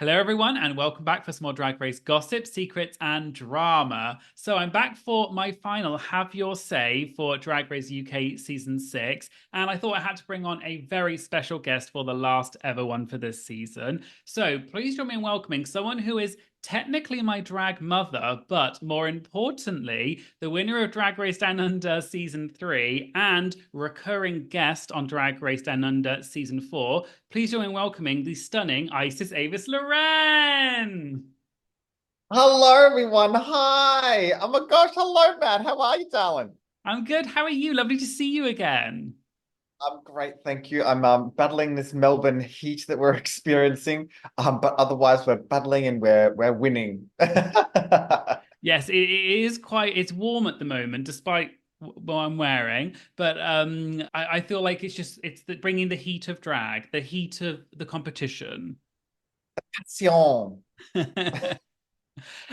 Hello, everyone, and welcome back for some more Drag Race gossip, secrets, and drama. So, I'm back for my final Have Your Say for Drag Race UK Season 6. And I thought I had to bring on a very special guest for the last ever one for this season. So, please join me in welcoming someone who is technically my drag mother, but more importantly, the winner of Drag Race Down Under Season 3 and recurring guest on Drag Race Down Under Season 4. Please join in welcoming the stunning Avis Loren. Hello, everyone. Hi. Oh my gosh. Hello, Matt. How are you, darling? I'm good. How are you? Lovely to see you again. I'm great, thank you. I'm battling this Melbourne heat that we're experiencing, but otherwise we're battling and we're winning. Yes, it is quite. It's warm at the moment, despite what I'm wearing. But I feel like bringing the heat of drag, the heat of the competition. Passion.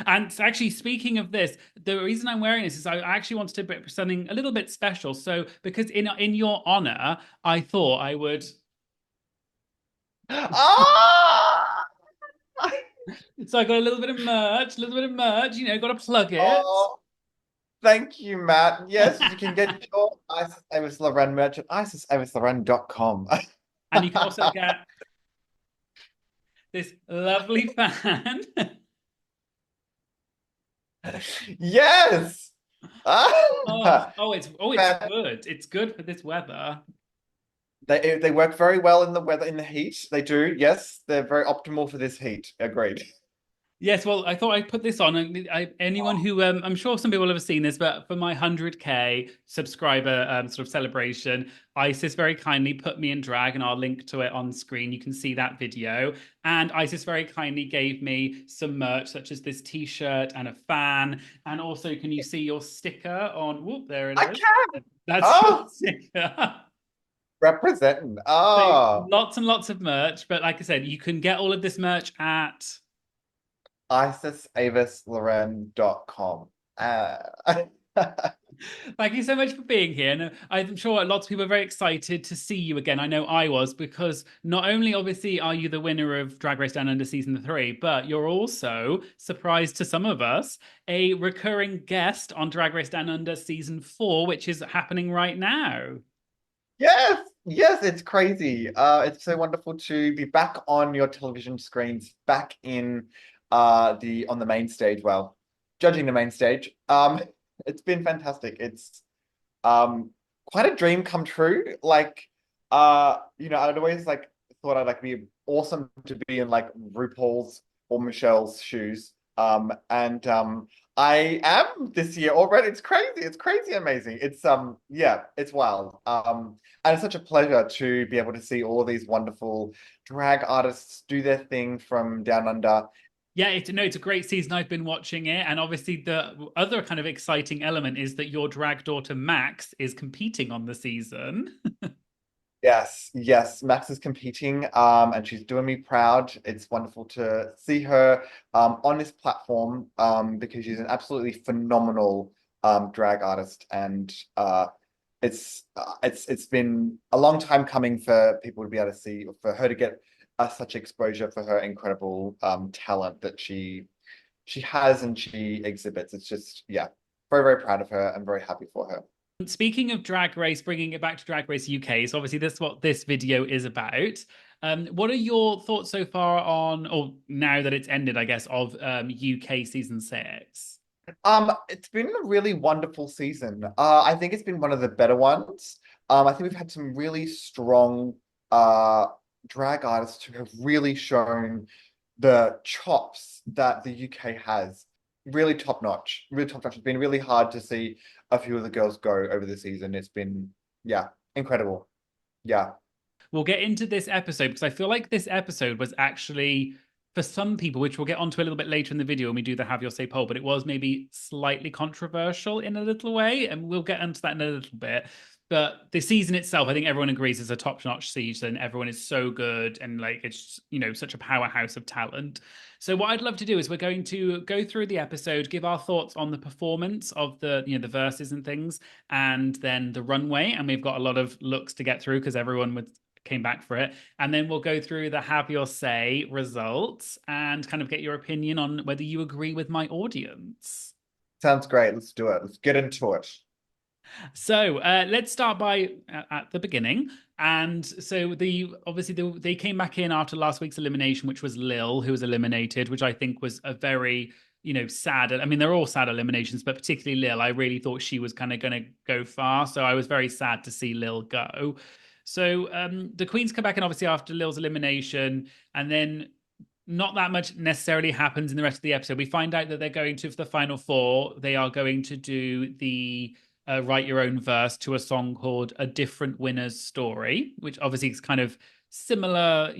And actually, speaking of this, the reason I'm wearing this is I actually wanted to put something a little bit special. So, because in your honor, I thought I would. Ah! So I got a little bit of merch, a little bit of merch. Got to plug it. Oh, thank you, Matt. Yes, you can get your Isis Avis Loren merch at isisAvisLoren.com. And you can also get this lovely fan. Yes. Oh, Ah! it's good. It's good for this weather. They work very well in the weather, in the heat. They do. Yes, they're very optimal for this heat. Agreed. Yes, well, I thought I'd put this on. Anyone who, I'm sure some people have seen this, but for my 100K subscriber sort of celebration, Isis very kindly put me in drag, and I'll link to it on screen. You can see that video. And Isis very kindly gave me some merch, such as this t-shirt and a fan. And also, can you see your sticker on? Whoop, there it I is. can. That's your Oh, sticker. representing. So Oh, lots and lots of merch. But like I said, you can get all of this merch at isisAvisLoren.com. Thank you so much for being here. And I'm sure lots of people are very excited to see you again. I know I was, because not only obviously are you the winner of Drag Race Down Under Season 3, but you're also, surprise to some of us, a recurring guest on Drag Race Down Under Season 4, which is happening right now. Yes, yes, it's crazy. It's so wonderful to be back on your television screens, back in the on the main stage. Well, judging the main stage. It's been fantastic. It's quite a dream come true. I'd always like thought I'd like be awesome to be in like RuPaul's or Michelle's shoes. And I am this year already. It's crazy. It's crazy amazing. Yeah, it's wild. And it's such a pleasure to be able to see all of these wonderful drag artists do their thing from down under. Yeah, it's a great season. I've been watching it, and obviously the other kind of exciting element is that your drag daughter Max is competing on the season. Yes, yes, Max is competing, and she's doing me proud. It's wonderful to see her on this platform, because she's an absolutely phenomenal drag artist, and it's been a long time coming for people to be able to see, for her to get such exposure for her incredible talent that she has and she exhibits. It's just, yeah, very, very proud of her and very happy for her. Speaking of Drag Race, bringing it back to Drag Race UK, so obviously this is what this video is about. What are your thoughts so far on, or now that it's ended, I guess, of UK season 6? It's been a really wonderful season. I think it's been one of the better ones. I think we've had some really strong uh drag artists who have really shown the chops that the UK has. Really top notch. Really top notch. It's been really hard to see a few of the girls go over the season. It's been, yeah, incredible. Yeah. We'll get into this episode because I feel like this episode was actually, for some people, which we'll get onto a little bit later in the video when we do the Have Your Say poll, but it was maybe slightly controversial in a little way, and we'll get into that in a little bit. But the season itself, I think everyone agrees, is a top-notch season. Everyone is so good, and like it's such a powerhouse of talent. So what I'd love to do is we're going to go through the episode, give our thoughts on the performance of the verses and things, and then the runway. And we've got a lot of looks to get through because everyone was came back for it. And then we'll go through the have your say results and kind of get your opinion on whether you agree with my audience. Sounds great. Let's do it. Let's get into it. So let's start by at the beginning. And so they came back in after last week's elimination, which was Lil, who was eliminated, which I think was a very sad. I mean, they're all sad eliminations, but particularly Lil, I really thought she was kind of going to go far. So I was very sad to see Lil go. So the Queens come back in obviously after Lil's elimination, and then not that much necessarily happens in the rest of the episode. We find out that they're going to, for the final four, they are going to do the write your own verse to a song called A Different Winner's Story, which obviously is kind of similar,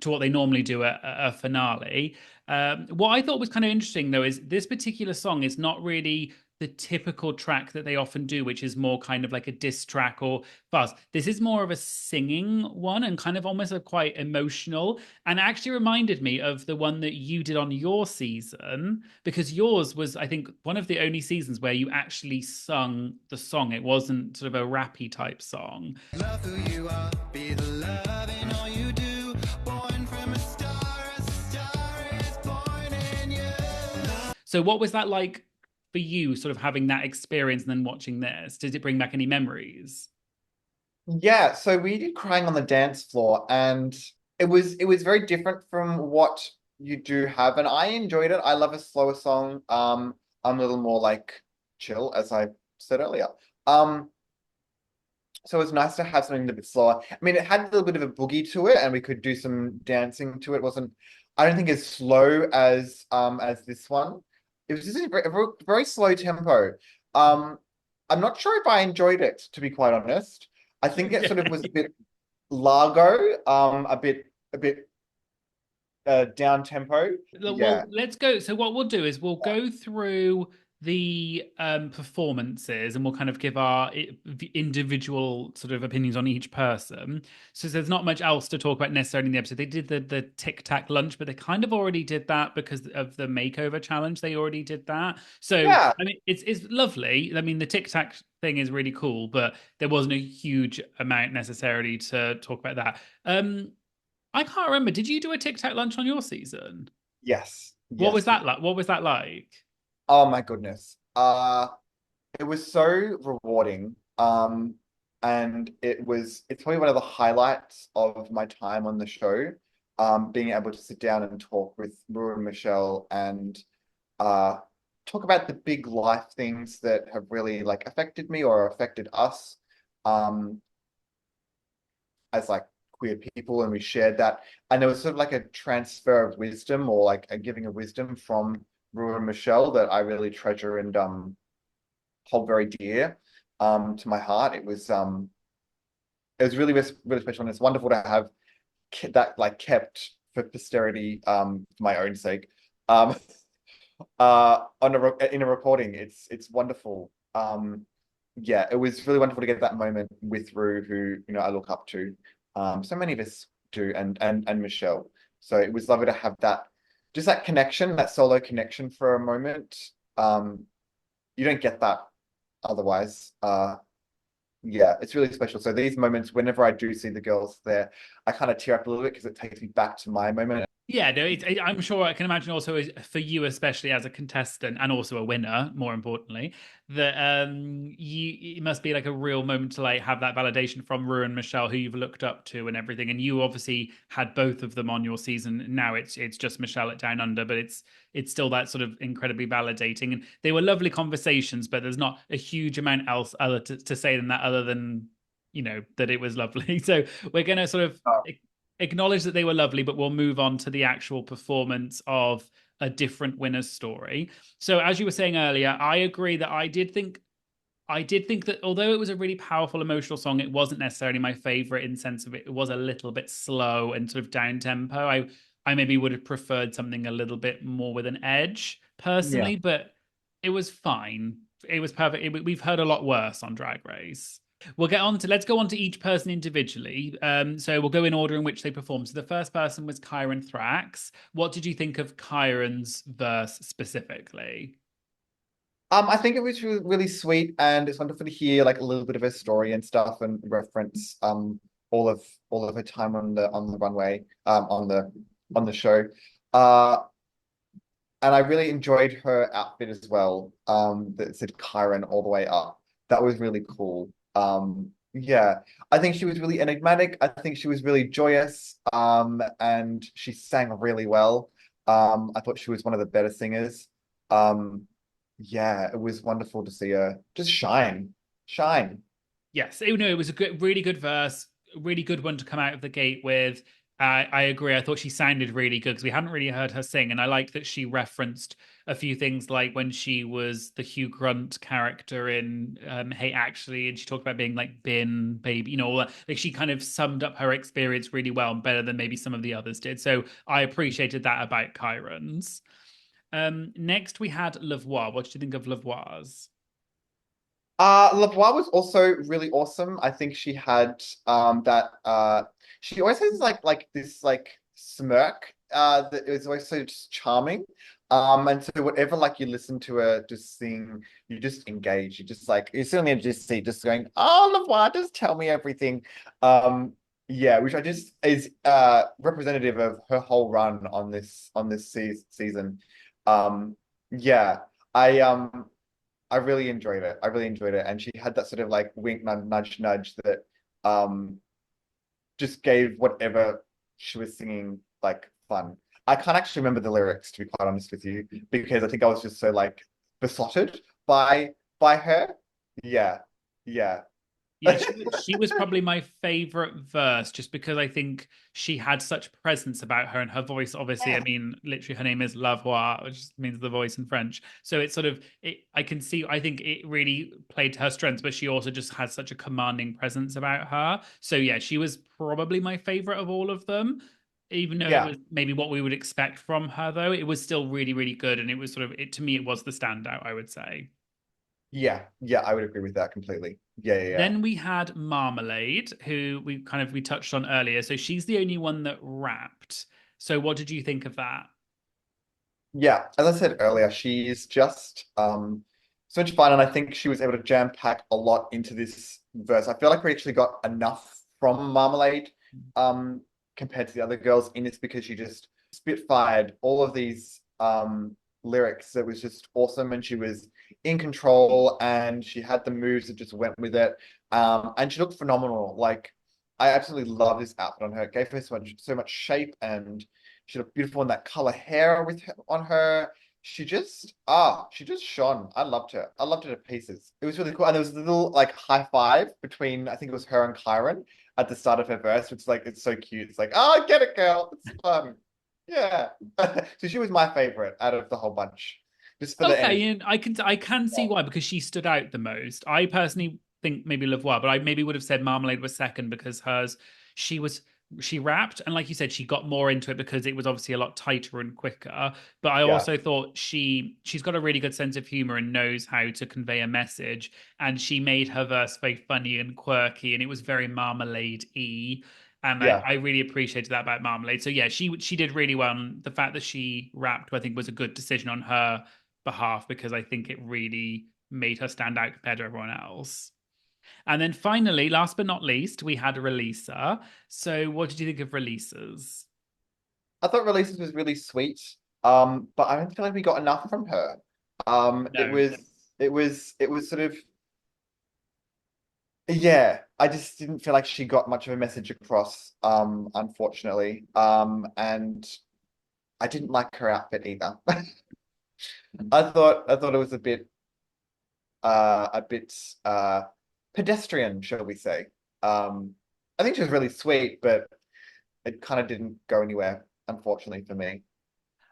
to what they normally do at a finale. What I thought was kind of interesting, though, is this particular song is not really the typical track that they often do, which is more kind of like a diss track or fast. This is more of a singing one and kind of almost a quite emotional, and actually reminded me of the one that you did on your season, because yours was, I think, one of the only seasons where you actually sung the song. It wasn't sort of a rappy type song. Love who you are, be the love in all you do. Born from a star is born in you. So what was that like for you, sort of having that experience and then watching this? Did it bring back any memories? Yeah, so we did crying on the dance floor, and it was very different from what you do have, and I enjoyed it. I love a slower song. I'm a little more like chill, as I said earlier. Um, so it's nice to have something a bit slower. I mean, it had a little bit of a boogie to it, and we could do some dancing to it. It wasn't, I don't think, as slow as this one. It was just a very slow tempo. Um, I'm not sure if I enjoyed it, to be quite honest. I think it sort of was a Okay. bit largo, a bit down tempo. Well, Yeah. let's go. So what we'll do is we'll go through the performances and we'll kind of give our individual sort of opinions on each person. So there's not much else to talk about necessarily in the episode. They did the tic tac lunch, but they kind of already did that because of the makeover challenge. They already did that. So Yeah. I mean, it's lovely. I mean, the tic tac thing is really cool, but there wasn't a huge amount necessarily to talk about that. I can't remember. Did you do a tic tac lunch on your season? Yes. What was Yes. that like? What was that like? Oh my goodness. It was so rewarding. And it's probably one of the highlights of my time on the show. Being able to sit down and talk with Rue and Michelle and uh talk about the big life things that have really like affected me or affected us um as like queer people, and we shared that. And there was sort of like a transfer of wisdom, or like a giving of wisdom from Rue and Michelle, that I really treasure and hold very dear to my heart. It was really really special, and it's wonderful to have that like kept for posterity, for my own sake. Um in a recording. It's wonderful. Yeah, it was really wonderful to get that moment with Rue, who I look up to. So many of us do, and Michelle. So it was lovely to have that, just that connection, that solo connection for a moment. You don't get that otherwise. Yeah, it's really special. So these moments, whenever I do see the girls there, I kind of tear up a little bit because it takes me back to my moment. Yeah, no, I'm sure I can imagine also for you, especially as a contestant and also a winner, more importantly, that it must be like a real moment to like have that validation from Rue and Michelle, who you've looked up to and everything. And you obviously had both of them on your season. Now it's just Michelle at Down Under, but it's still that sort of incredibly validating. And they were lovely conversations, but there's not a huge amount else other to say than that, other than that it was lovely. So we're gonna sort of acknowledge that they were lovely, but we'll move on to the actual performance of A Different Winner's Story. So, as you were saying earlier, I agree that I did think that although it was a really powerful emotional song, it wasn't necessarily my favorite in sense of it was a little bit slow and sort of down tempo. I maybe would have preferred something a little bit more with an edge Yeah. personally, but it was fine. It was perfect. We've heard a lot worse on Drag Race. Let's go on to each person individually. So we'll go in order in which they performed. So the first person was Kyron Thrax. What did you think of Kyron's verse specifically? I think it was really, really sweet, and it's wonderful to hear like a little bit of her story and stuff, and reference all of her time on the runway, on the show. Uh, and I really enjoyed her outfit as well. That said Chiron all the way up. That was really cool. Yeah, I think she was really enigmatic. I think she was really joyous. And she sang really well. I thought she was one of the better singers. Um, yeah, it was wonderful to see her just shine. Yes, it was a good, really good verse, really good one to come out of the gate with. I agree. I thought she sounded really good because we hadn't really heard her sing, and I liked that she referenced a few things like when she was the Hugh Grunt character in Hey Actually, and she talked about being like bin baby, like she kind of summed up her experience really well and better than maybe some of the others did. So I appreciated that about Kyron's. Next we had Lavoie. What did you think of Lavoie's? Lavoie was also really awesome. I think she had that she always has like this like smirk that is always so just charming. And so whatever like you listen to her just sing, you just engage. You just like you certainly just see just going, oh Lavoie, just tell me everything. Yeah, which I just is representative of her whole run on this season. Um yeah. I really enjoyed it. I really enjoyed it. And she had that sort of like wink, nudge, nudge that um just gave whatever she was singing like fun. I can't actually remember the lyrics to be quite honest with you, because I think I was just so like besotted by her. Yeah. Yeah. Yeah, she was probably my favorite verse just because I think she had such presence about her and her voice. Obviously, I Yeah. mean, literally, her name is La Voix, which means the voice in French. So it's sort of, I can see, I think it really played to her strengths, but she also just had such a commanding presence about her. So yeah, she was probably my favorite of all of them. Even though it Yeah. was maybe what we would expect from her, though, it was still really, really good. And it was sort of, to me, it was the standout, I would say. Yeah. Yeah. I would agree with that completely. Yeah. Yeah. Yeah. Then we had Marmalade, who we touched on earlier. So she's the only one that rapped. So what did you think of that? Yeah, as I said earlier, she's just so much fun, and I think she was able to jam pack a lot into this verse. I feel like we actually got enough from Marmalade compared to the other girls in this, because she just spitfired all of these lyrics that was just awesome, and she was in control, and she had the moves that just went with it. And she looked phenomenal. Like I absolutely love this outfit on her. It gave her so much shape, and she looked beautiful in that color hair on her. She just shone. I loved her. I loved her to pieces. It was really cool. And there was a little like high five between, I think it was her and Kyron at the start of her verse, which like it's so cute. It's like, oh, get it, girl. It's fun. Yeah. So she was my favorite out of the whole bunch. Just for the energy. Okay, and I can see why because she stood out the most. I personally think maybe Lavoie, but I maybe would have said Marmalade was second because hers she was she rapped and like you said she got more into it because it was obviously a lot tighter and quicker. But I Yeah. also thought she's got a really good sense of humor and knows how to convey a message. And she made her verse very funny and quirky, and it was very Marmalade-y. And I, Yeah. I really appreciated that about Marmalade. So yeah, she did really well. And the fact that she rapped, I think, was a good decision on her behalf because I think it really made her stand out compared to everyone else. And then finally, last but not least, we had Releaser. So, what did you think of Releases? I thought Releases was really sweet. But I don't feel like we got enough from her. It No. was it was sort of, yeah, I just didn't feel like she got much of a message across, unfortunately. And I didn't like her outfit either. I thought it was a bit pedestrian, shall we say. I think she was really sweet, but it kind of didn't go anywhere, unfortunately for me.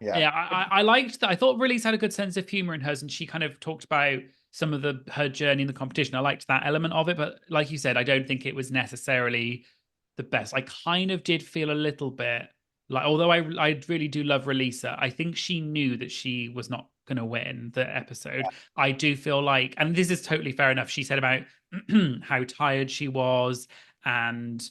Yeah. Yeah, I liked that. I thought Release had a good sense of humor in hers, and she kind of talked about some of her journey in the competition. I liked that element of it, but like you said, I don't think it was necessarily the best. I kind of did feel a little bit like, although I really do love Releaser, I think she knew that she was not going to win the episode. I do feel like, and this is totally fair enough. She said about how tired she was, and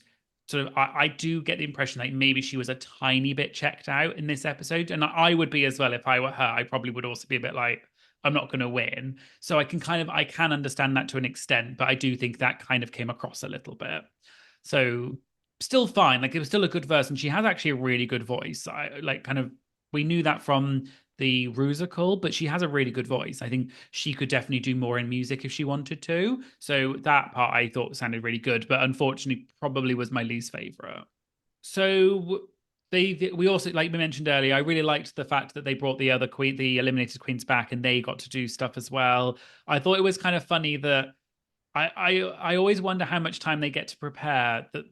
sort of, I do get the impression like maybe she was a tiny bit checked out in this episode, and I would be as well if I were her. I probably would also be a bit like, I'm not going to win. So I can understand that to an extent, but I do think that kind of came across a little bit. So still fine. Like it was still a good verse, and she has actually a really good voice. I like kind of we knew that from the Rusical, but she has a really good voice. I think she could definitely do more in music if she wanted to. So that part I thought sounded really good, but unfortunately, probably was my least favorite. So we also, like we mentioned earlier, I really liked the fact that they brought the other queen, the eliminated queens back, and they got to do stuff as well. I thought it was kind of funny that I always wonder how much time they get to prepare. That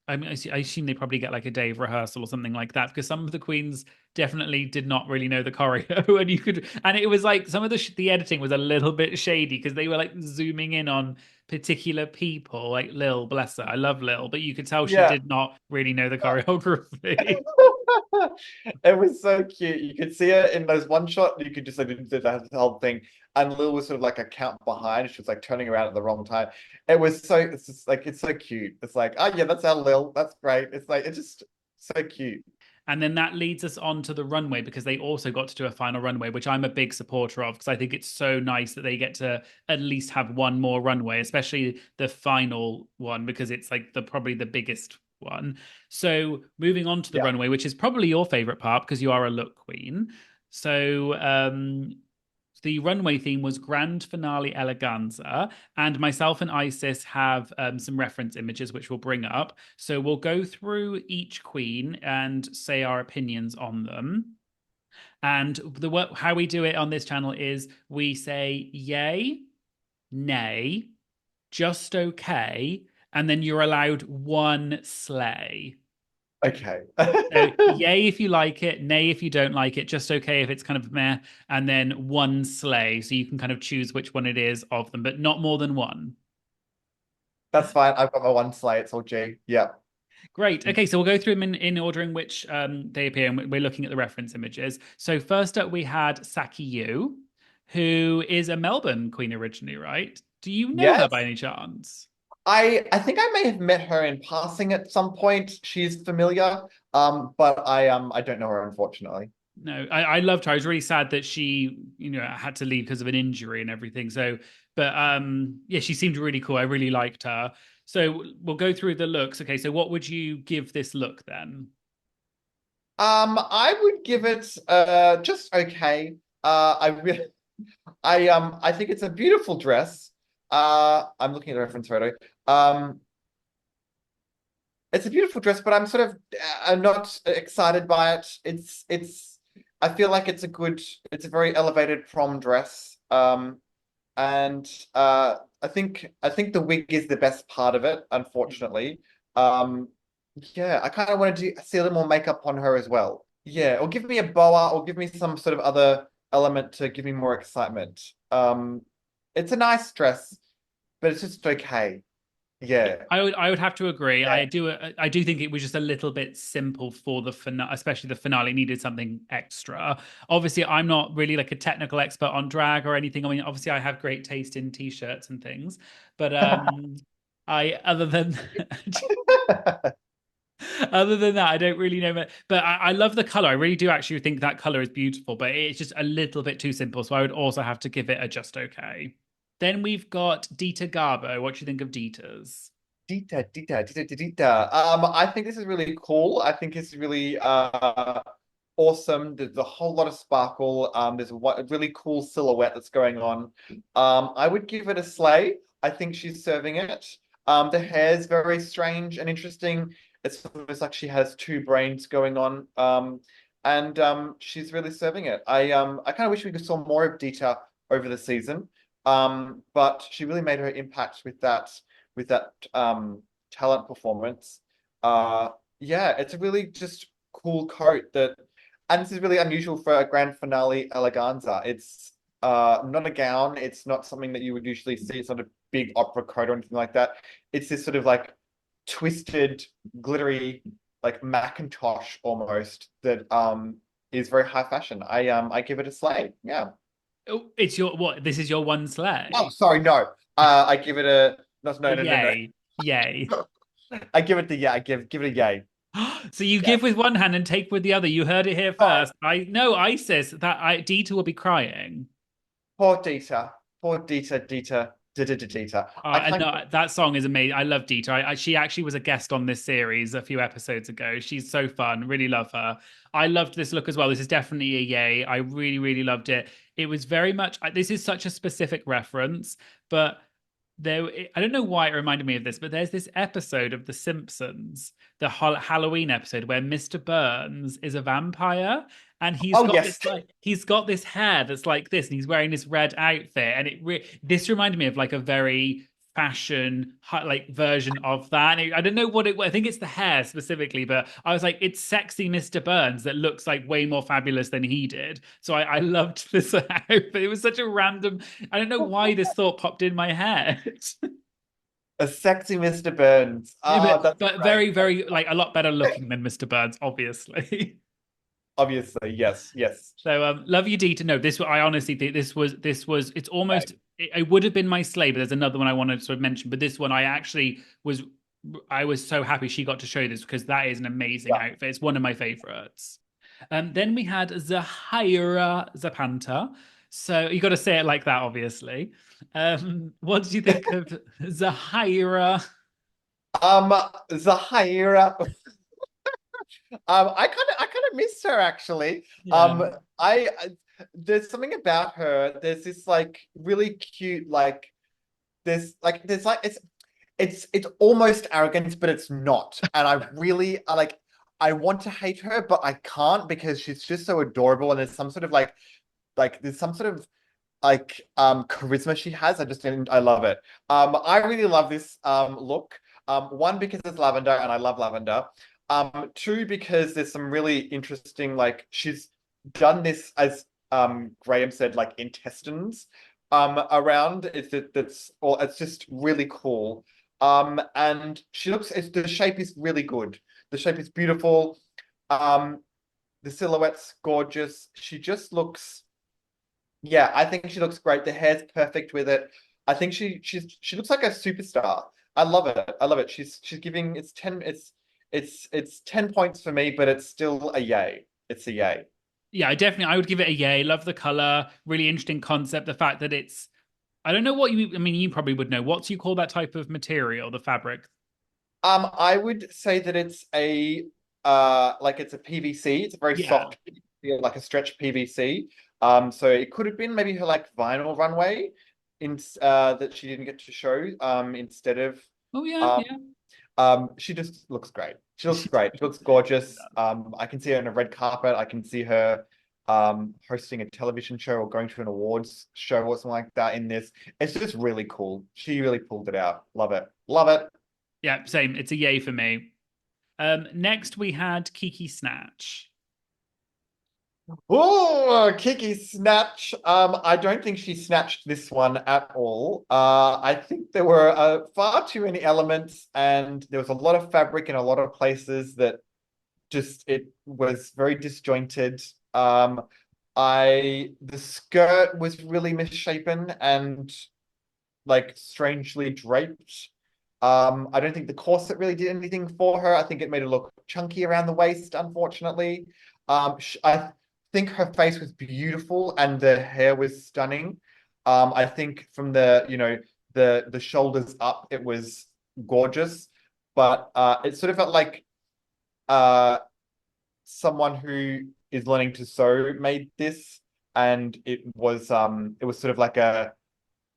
I mean, I assume they probably get like a day of rehearsal or something like that because some of the queens definitely did not really know the choreo, and you could, and it was like some of the editing was a little bit shady because they were like zooming in on particular people, like Lil, bless her, I love Lil, but you could tell she Yeah. did not really know the choreography. It was so cute. You could see it in those one shot. You could just like do the whole thing. And Lil was sort of like a count behind. She was like turning around at the wrong time. It was so. It's just like it's so cute. It's like, oh yeah, that's our Lil. That's great. It's like it's just so cute. And then that leads us on to the runway because they also got to do a final runway, which I'm a big supporter of because I think it's so nice that they get to at least have one more runway, especially the final one because it's like the probably the biggest one. So moving on to the Yeah. runway, which is probably your favorite part because you are a look queen. So the runway theme was Grand Finale Eleganza, and myself and Isis have some reference images which we'll bring up. So we'll go through each queen and say our opinions on them. And the how we do it on this channel is we say yay, nay, just okay, and then you're allowed one slay. Okay. So yay if you like it, nay if you don't like it, just okay if it's kind of meh, and then one slay. So you can kind of choose which one it is of them, but not more than one. That's fine. I've got my one sleigh. It's all G. Yeah. Great. Okay, so we'll go through them in order in which they appear, and we're looking at the reference images. So first up, we had Saki Yu, who is a Melbourne queen originally, right? Do you know her by Yes. any chance? I think I may have met her in passing at some point. She's familiar. But I don't know her unfortunately. No, I loved her. I was really sad that she, had to leave because of an injury and everything. So, but yeah, she seemed really cool. I really liked her. So we'll go through the looks. Okay, so what would you give this look then? I would give it just okay. I really I think it's a beautiful dress. I'm looking at the reference photo. Um, it's a beautiful dress, but I'm sort of I'm not excited by it. It's I feel like it's a very elevated prom dress. And I think the wig is the best part of it, unfortunately. Um, yeah, I kind of want to see a little more makeup on her as well. Yeah, or give me a boa, or give me some sort of other element to give me more excitement. It's a nice dress, but it's just okay. Yeah. I would have to agree. Yeah. I do think it was just a little bit simple for the finale, especially the finale needed something extra. Obviously, I'm not really like a technical expert on drag or anything. I mean, obviously, I have great taste in t-shirts and things, but I other than other than that, I don't really know. But I love the color. I really do actually think that color is beautiful, but it's just a little bit too simple. So I would also have to give it a just okay. Then we've got Dita Garbo. What do you think of Dita's? Dita, Dita, Dita, Dita, Dita. I think this is really cool. I think it's really awesome. There's a whole lot of sparkle. There's a really cool silhouette that's going on. I would give it a slay. I think she's serving it. The hair's very strange and interesting. It's almost like she has two brains going on. And she's really serving it. I kind of wish we saw more of Dita over the season. But she really made her impact with that talent performance. Yeah, it's a really just cool coat that, and this is really unusual for a grand finale eleganza. It's not a gown. It's not something that you would usually see. It's not a big opera coat or anything like that. It's this sort of like twisted, glittery, like Macintosh almost that is very high fashion. I give it a slay. Yeah. Oh, it's your what? This is your one Oh, sleigh. sorry, no. I give it a no, A no, no, no, no. yay. Yay. I give it the yeah. I give it a yay. So you Yeah. give with one hand and take with the other. You heard it here Oh, first. I know Isis that Dita will be crying. poor Dita. Poor Dita. Dita. Dita. I And can't. no, that song is amazing. I love Dita. She actually was a guest on this series a few episodes ago. She's so fun. Really love her. I loved this look as well. This is definitely a yay. I really, really loved it. It was very much. This is such a specific reference, but there. I don't know why it reminded me of this, but there's this episode of The Simpsons, the Halloween episode where Mr. Burns is a vampire, and Oh yes. he's got this hair that's like this, and he's wearing this red outfit, and this reminded me of like a very fashion like version of that. And I don't know what it. I think it's the hair specifically, but I was like, it's sexy Mr. Burns that looks like way more fabulous than he did. So I loved this outfit. It was such a random. I don't know why this thought popped in my head. A sexy Mr. Burns. Yeah, Ah, that's but great. very, very like a lot better looking than Mr. Burns, obviously. Obviously, yes, yes. So love you, Dee. To know this, I honestly think this was it's almost it would have been my slay, but there's another one I wanted to sort of mention. But this one I was so happy she got to show this because that is an amazing Yeah. outfit. It's one of my favorites. Then we had Zahira Zapanta. So you got to say it like that, obviously. What did you think of Zahira? Um, Zahira. I kind of miss her actually. Yeah. There's something about her. There's this like really cute there's like it's almost arrogance, but it's not. And I want to hate her, but I can't because she's just so adorable. And there's some sort of there's some sort of charisma she has. I love it. I really love this look. One because it's lavender and I love lavender. Two because there's some really interesting she's done this as Graham said like intestines around. It's just really cool. And the shape is really good. The shape is beautiful. Um, the silhouette's gorgeous. She just looks Yeah, I think she looks great. The hair's perfect with it. I think she looks like a superstar. I love it. I love it. She's giving it's 10 points for me, but it's still a yay. It's a yay. Yeah, I would give it a yay. Love the color, really interesting concept. The fact that it's, I don't know what you, I mean, you probably would know. What do you call that type of material, the fabric? I would say that it's a PVC. It's a very Yeah. soft, like a stretch PVC. So it could have been maybe her like vinyl runway in that she didn't get to show instead of Oh, yeah, um yeah. she just looks great. She looks great. She looks gorgeous. I can see her on a red carpet. I can see her hosting a television show or going to an awards show or something like that in this. It's just really cool. She really pulled it out. Love it. Love it. Yeah, same. It's a yay for me. Next we had Kiki Snatch. Oh, Kiki snatch. I don't think she snatched this one at all. I think there were far too many elements, and there was a lot of fabric in a lot of places that just it was very disjointed. The skirt was really misshapen and like strangely draped. I don't think the corset really did anything for her. I think it made her look chunky around the waist, unfortunately. I think her face was beautiful and the hair was stunning. I think from the shoulders up, it was gorgeous, but it sort of felt like uh someone who is learning to sew made this, and it was sort of like a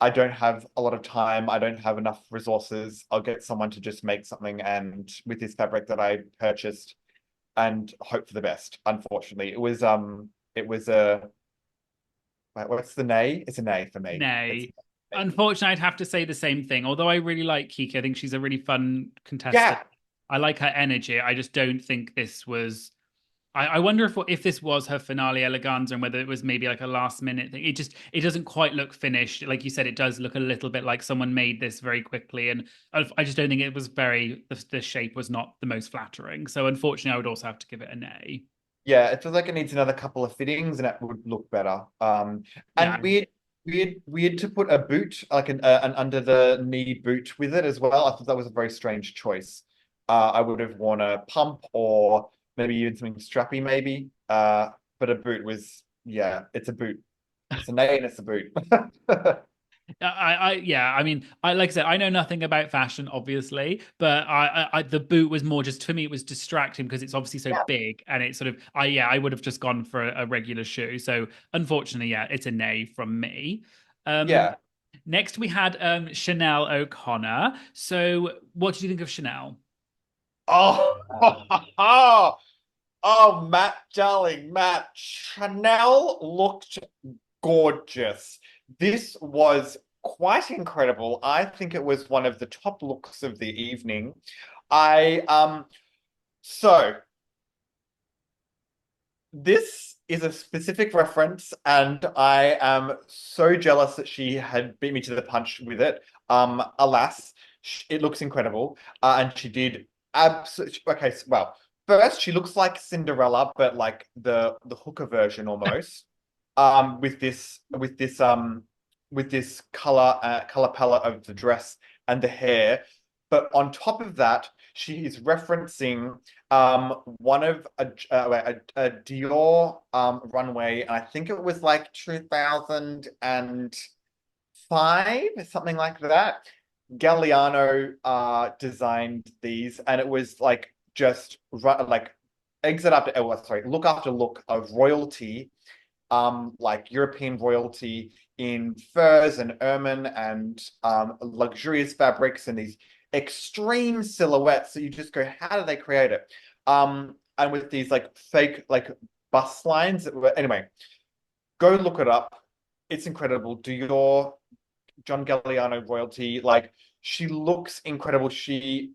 I don't have a lot of time. I don't have enough resources. I'll get someone to just make something and with this fabric that I purchased and hope for the best. Unfortunately, it was a what's the nay? It's a nay for me. It's Nay. Unfortunately, I'd have to say the same thing. Although I really like Kiki, I think she's a really fun contestant. yeah, I like her energy. I just don't think this was. I wonder if this was her finale eleganza and whether it was maybe like a last minute thing. It doesn't quite look finished. Like you said, it does look a little bit like someone made this very quickly, and I just don't think it was the shape was not the most flattering. So unfortunately, I would also have to give it a nay. yeah. It feels like it needs another couple of fittings and it would look better. Yeah, And weird to put a boot like an under the knee boot with it as well. I thought that was a very strange choice. I would have worn a pump or maybe even something strappy, maybe. But a boot was, yeah, it's a boot. It's a nay and it's a boot. yeah, I mean, I like I said, I know nothing about fashion, obviously, but the boot was more just to me, it was distracting because it's obviously so Yeah. big, and it's sort of, yeah, I would have just gone for a regular shoe. So unfortunately, yeah, it's a nay from me. Um, Yeah. Next we had Chanel O'Connor. So what did you think of Chanel? Oh, oh, Matt, darling, Matt, Chanel looked gorgeous. This was quite incredible. I think it was one of the top looks of the evening. I so this is a specific reference, and I am so jealous that she had beat me to the punch with it. Alas, it looks incredible, and she did absolutely okay. Well, first she looks like Cinderella, but like the hooker version almost. With this color palette of the dress and the hair, but on top of that, she is referencing one of a Dior runway, and I think it was like 2005, something like that. Galliano designed these, and it was like just like exit after sorry, look after look of royalty, like European royalty in furs and ermine and luxurious fabrics and these extreme silhouettes that you just go, how did they create it? And with these like fake like bust lines that were anyway, go look it up. It's incredible. Do your John Galliano royalty, like she looks incredible. She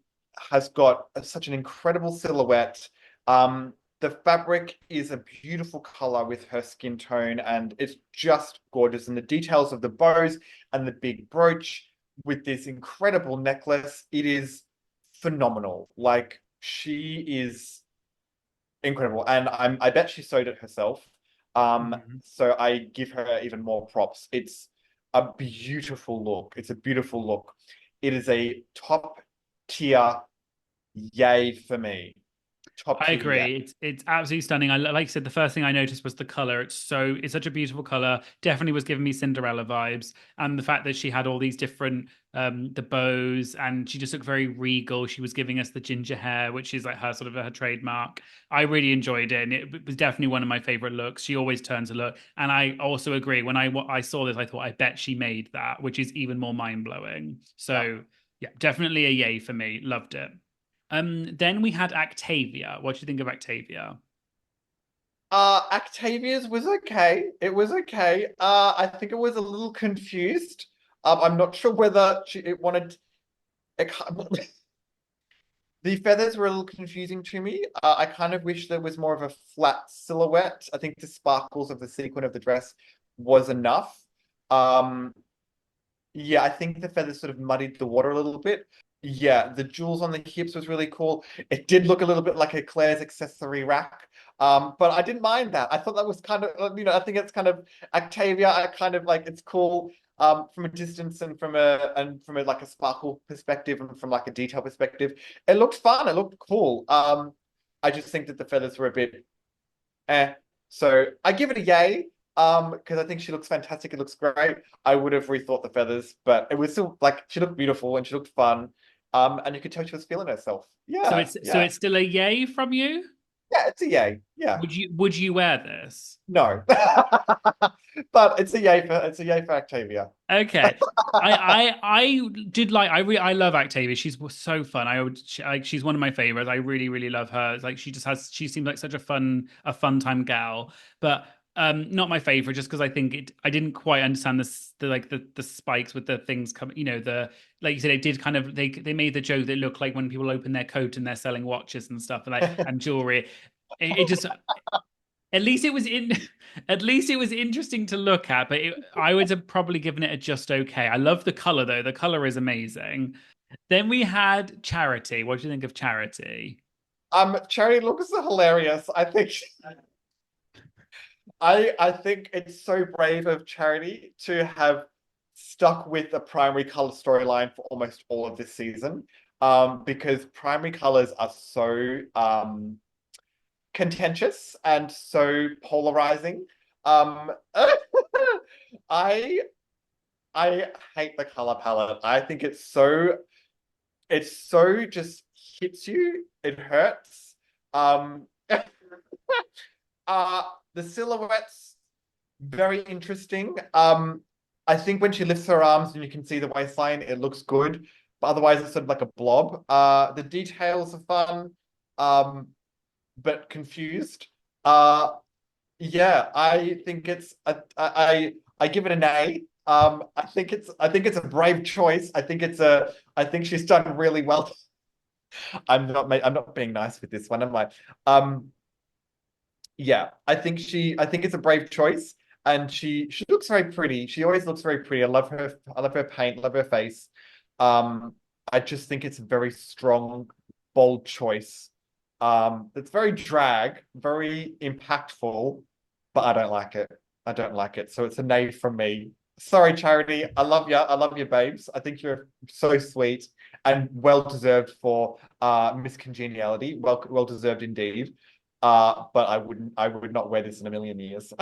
has got such an incredible silhouette. The fabric is a beautiful color with her skin tone, and it's just gorgeous. And the details of the bows and the big brooch with this incredible necklace, it is phenomenal. Like she is incredible, and I bet she sewed it herself. Mhm. So I give her even more props. It's a beautiful look. It's a beautiful look. It is a top tier yay for me. Top I tier yay. agree. It's absolutely stunning. I like I said, the first thing I noticed was the color. It's such a beautiful color. Definitely was giving me Cinderella vibes, and the fact that she had all these different the bows, and she just looked very regal. She was giving us the ginger hair, which is like her sort of her trademark. I really enjoyed it, and it was definitely one of my favorite looks. She always turns a look, and I also agree. When I saw this, I thought I bet she made that, which is even more mind blowing. Yeah. So yeah, definitely a yay for me. Loved it. Then we had Octavia. What do you think of Octavia? Octavia's was okay. It was okay. I think it was a little confused. I'm not sure whether it wanted. It, the feathers were a little confusing to me. I kind of wish there was more of a flat silhouette. I think the sparkles of the sequin of the dress was enough. Um, yeah, I think the feathers sort of muddied the water a little bit. Yeah, the jewels on the hips was really cool. It did look a little bit like a Claire's accessory rack. But I didn't mind that. I thought that was kind of, I think it's kind of Octavia. I kind of like it's cool from a distance and from a like a sparkle perspective and from like a detail perspective. It looked fun. It looked cool. I just think that the feathers were a bit eh. So I give it a yay. Because I think she looks fantastic. It looks great. I would have rethought the feathers, but it was still like she looked beautiful and she looked fun. And you could tell she was feeling herself. So Yeah, it's yeah, still a yay from you? yeah. It's a yay. Yeah, Would you wear this? no, but it's a yay for Octavia. Okay. I did like I love Octavia. She's so fun. She's one of my favorites. I really love her. It's like she seems like such a fun time gal. But not my favorite just because I didn't quite understand the spikes with the things coming, the like you said, it did kind of they made the joke that looked like when people open their coat and they're selling watches and stuff and jewelry. It just at least it was in at least it was interesting to look at, but I would have probably given it a just okay. I love the color though. The color is amazing. Then we had Charity. What do you think of Charity? Cherry looks hilarious. I think it's so brave of Charity to have stuck with a primary color storyline for almost all of this season. Because primary colors are so contentious and so polarizing. Um, I I hate the color palette. I think it's so just hits you. It hurts. Um, uh, the silhouettes very interesting. I think when she lifts her arms and you can see the waistline, it looks good. But otherwise, it's sort of like a blob. The details are fun, um, but confused. Uh, yeah, I think I give it an A. I think it's a brave choice. I think she's done really well. I'm not being nice with this one, am I? Um, yeah, I think it's a brave choice, and she looks very pretty. She always looks very pretty. I love her paint, love her face. Um, I just think it's a very strong, bold choice. It's very drag, very impactful, but I don't like it. I don't like it. So it's a nay from me. Sorry, Charity. I love you. I love you, babes. I think you're so sweet and well deserved for Miss Congeniality. Well deserved indeed. But I would not wear this in a million years.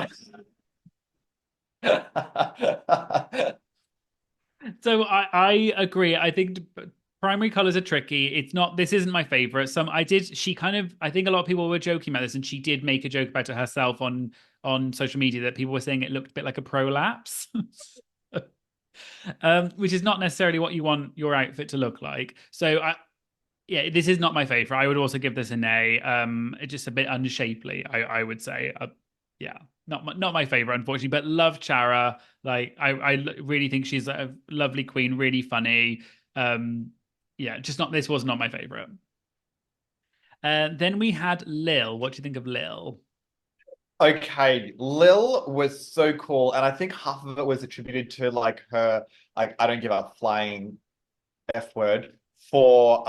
So I agree. I think primary colors are tricky. It's not, this isn't my favorite. She kind of, I think a lot of people were joking about this, and she did make a joke about it herself on social media, that people were saying it looked a bit like a prolapse. Which is not necessarily what you want your outfit to look like. Yeah, this is not my favorite. I would also give this an A. It's just a bit unshapely, I would say. Yeah, not my favorite, unfortunately, but love Chara. Like, I really think she's a lovely queen, really funny. Yeah, just not, this was not my favorite. Then we had Lil. What do you think of Lil? Okay, Lil was so cool, and I think half of it was attributed to like her, like I don't give a flying F word for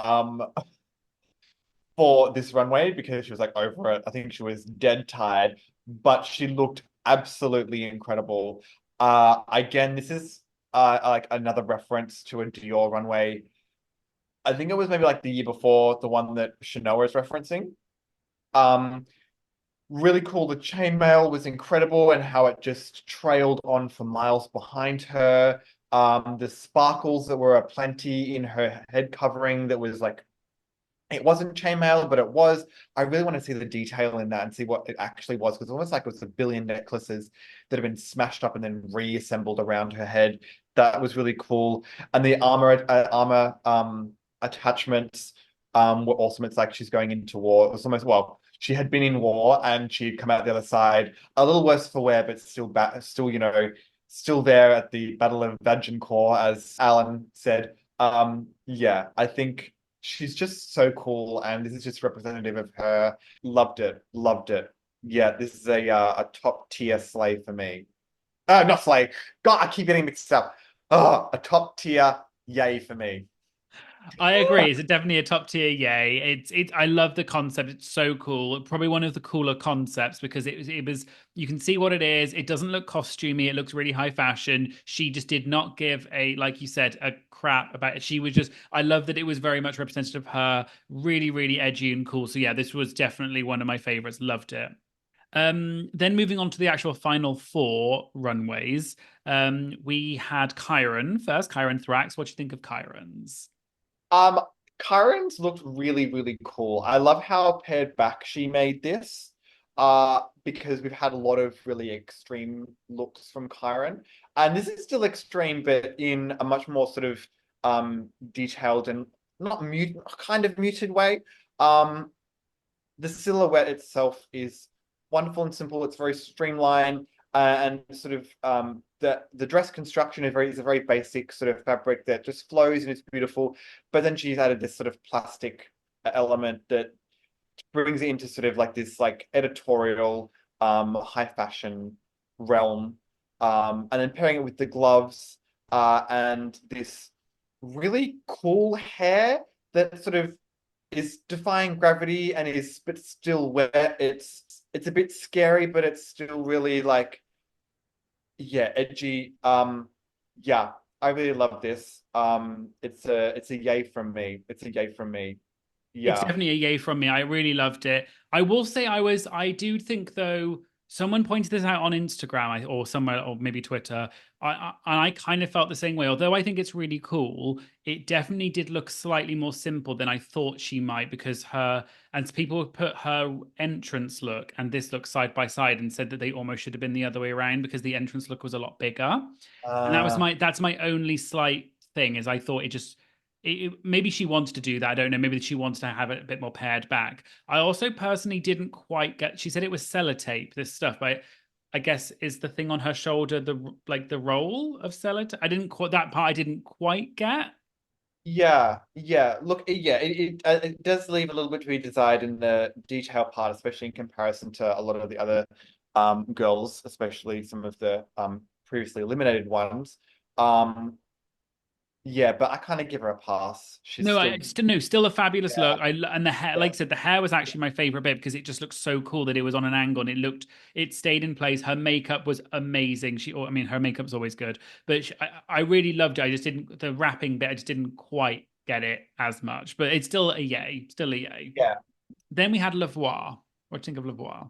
this runway because she was like over it. I think she was dead tired, but she looked absolutely incredible. Again, this is like another reference to a Dior runway. I think it was maybe like the year before, the one that Chanel is referencing. Um, Really cool. The chainmail was incredible and how it just trailed on for miles behind her. The sparkles that were aplenty in her head covering that was like it wasn't chainmail, but it was. I really want to see the detail in that and see what it actually was because it's almost like it was a billion necklaces that have been smashed up and then reassembled around her head. That was really cool. And the armor attachments were awesome. It's like she's going into war. It was almost well, she had been in war and she'd come out the other side a little worse for wear, but still still there at the Battle of Agincourt, as Alan said. Yeah, I think she's just so cool, and this is just representative of her. Loved it, loved it. Yeah, this is a top tier slay for me. Not slay. God, I keep getting mixed up. Oh, a top tier yay for me. I agree. It's definitely a top tier yay. I love the concept. It's so cool. Probably one of the cooler concepts because it was you can see what it is. It doesn't look costumey. It looks really high fashion. She just did not give a, like you said, a crap about it. She was just, I love that it was very much representative of her. Really, really edgy and cool. So yeah, this was definitely one of my favorites. Loved it. Then moving on to the actual final four runways. We had Chiron first, Chiron Thrax. What do you think of Chiron's? Um, Karen's looked really, really cool. I love how pared back she made this. Because we've had a lot of really extreme looks from Karen. And this is still extreme, but in a much more sort of detailed and not mute kind of muted way. Um, the silhouette itself is wonderful and simple. It's very streamlined and sort of the dress construction is a very basic sort of fabric that just flows and it's beautiful. But then she's added this sort of plastic element that brings it into sort of like this like editorial high fashion realm. And then pairing it with the gloves and this really cool hair that sort of is defying gravity and is but still wet. It's a bit scary, but it's still really like yeah, edgy. Yeah, I really love this. It's a yay from me. It's a yay from me. It's Yeah. definitely a yay from me. I really loved it. I will say I do think though, Someone pointed this out on Instagram or somewhere, or maybe Twitter. I kind of felt the same way. Although I think it's really cool, it definitely did look slightly more simple than I thought she might because people put her entrance look and this look side by side and said that they almost should have been the other way around because the entrance look was a lot bigger. And Uh, that's my only slight thing is I thought maybe she wanted to do that. I don't know. Maybe she wanted to have it a bit more pared back. I also personally didn't quite get. She said it was sellotape, this stuff, but I guess is the thing on her shoulder the roll of sellotape. I didn't quite that part. I didn't quite get. yeah, yeah. Look, yeah, it does leave a little bit to be desired in the detail part, especially in comparison to a lot of the other girls, especially some of the previously eliminated ones. Um, yeah, but I kind of give her a pass. She's No, still, still a fabulous yeah, look. And the hair, like yeah, I said, the hair was actually my favorite bit because it just looked so cool that it was on an angle and it stayed in place. Her makeup was amazing. I mean, her makeup's always good, but I really loved it. I just didn't, the wrapping bit, I just didn't quite get it as much, but it's still a yay. yeah. Then we had Lavoie. What do you think of Lavoie?